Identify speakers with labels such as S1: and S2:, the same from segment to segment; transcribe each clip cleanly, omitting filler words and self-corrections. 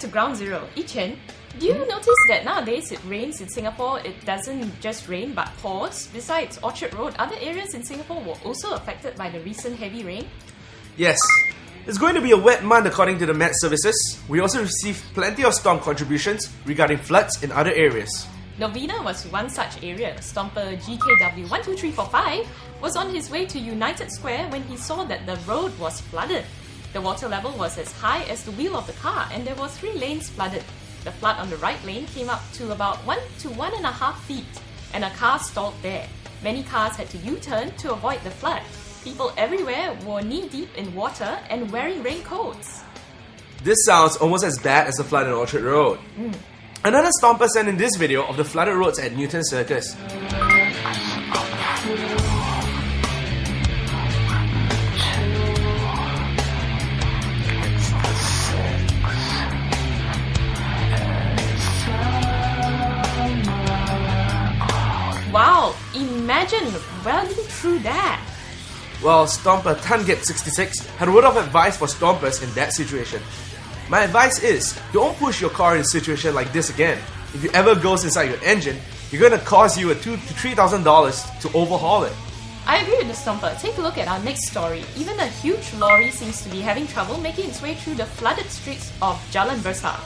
S1: to ground zero. Ichen, do you notice that nowadays it rains in Singapore? It doesn't just rain but pours. Besides Orchard Road, other areas in Singapore were also affected by the recent heavy rain.
S2: Yes, it's going to be a wet month according to the Met Services. We also received plenty of storm contributions regarding floods in other areas.
S1: Novinha was one such area. Stomper GKW12345 was on his way to United Square when he saw that the road was flooded. The water level was as high as the wheel of the car and there were 3 lanes flooded. The flood on the right lane came up to about 1 to 1.5 feet and a car stalled there. Many cars had to U-turn to avoid the flood. People everywhere were knee-deep in water and wearing raincoats.
S2: This sounds almost as bad as the flood on Orchard Road. Another stomper sent in this video of the flooded roads at Newton Circus.
S1: Wow, imagine welding through that.
S2: Well, Stomper Tangip66 had a word of advice for stompers in that situation. My advice is, don't push your car in a situation like this again. If it ever goes inside your engine, you're going to cost you $2,000 to $3,000 to overhaul it.
S1: I agree with the Stomper. Take a look at our next story. Even a huge lorry seems to be having trouble making its way through the flooded streets of Jalan Besar.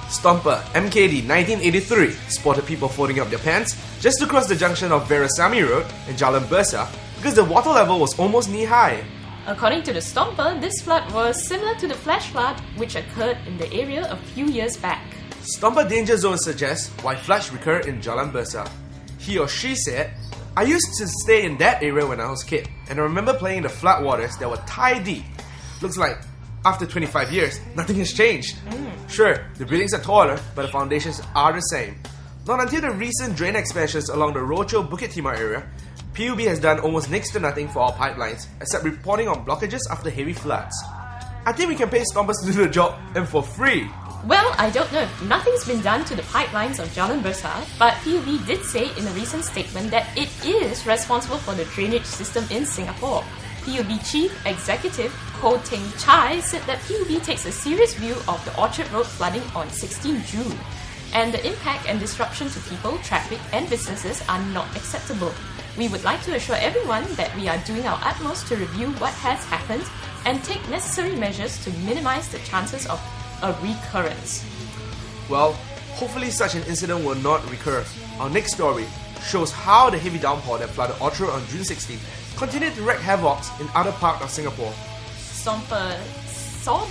S2: Stomper MKD 1983 spotted people folding up their pants just to cross the junction of Veerasamy Road and Jalan Besar because the water level was almost knee-high.
S1: According to the Stomper, this flood was similar to the flash flood which occurred in the area a few years back.
S2: Stomper Danger Zone suggests why floods recur in Jalan Besar. He or she said, I used to stay in that area when I was a kid, and I remember playing in the flood waters that were thigh deep. Looks like after 25 years, nothing has changed. Sure, the buildings are taller, but the foundations are the same. Not until the recent drain expansions along the Rochor Bukit Timah area, PUB has done almost next to nothing for our pipelines, except reporting on blockages after heavy floods. I think we can pay stompers to do the job, and for free.
S1: Well, I don't know if nothing's been done to the pipelines of Jalan Besar, but PUB did say in a recent statement that it is responsible for the drainage system in Singapore. PUB Chief Executive Ko Teng Chai said that PUB takes a serious view of the Orchard Road flooding on 16 June, and the impact and disruption to people, traffic and businesses are not acceptable. We would like to assure everyone that we are doing our utmost to review what has happened and take necessary measures to minimize the chances of a recurrence.
S2: Well, hopefully such an incident will not recur. Our next story shows how the heavy downpour that flooded Orchard on June 16 continued to wreak havoc in other parts of Singapore.
S1: Stomper saw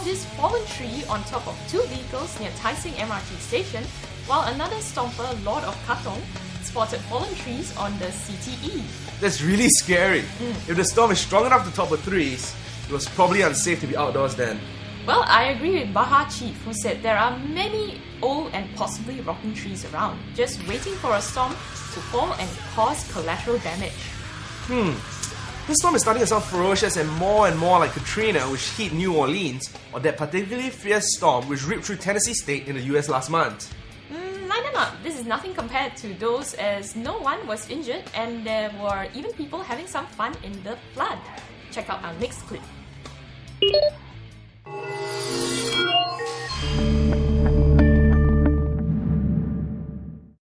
S1: this fallen tree on top of 2 vehicles near Tai Seng MRT station, while another Stomper, Lord of Katong, spotted fallen trees on the CTE.
S2: That's really scary. If the storm is strong enough to topple trees, it was probably unsafe to be outdoors then.
S1: Well, I agree with Baha Chief, who said there are many old and possibly rotten trees around, just waiting for a storm to fall and cause collateral damage.
S2: This storm is starting to sound ferocious and more like Katrina, which hit New Orleans, or that particularly fierce storm which ripped through Tennessee State in the US last month.
S1: Line them up. This is nothing compared to those, as no one was injured and there were even people having some fun in the flood. Check out our next clip.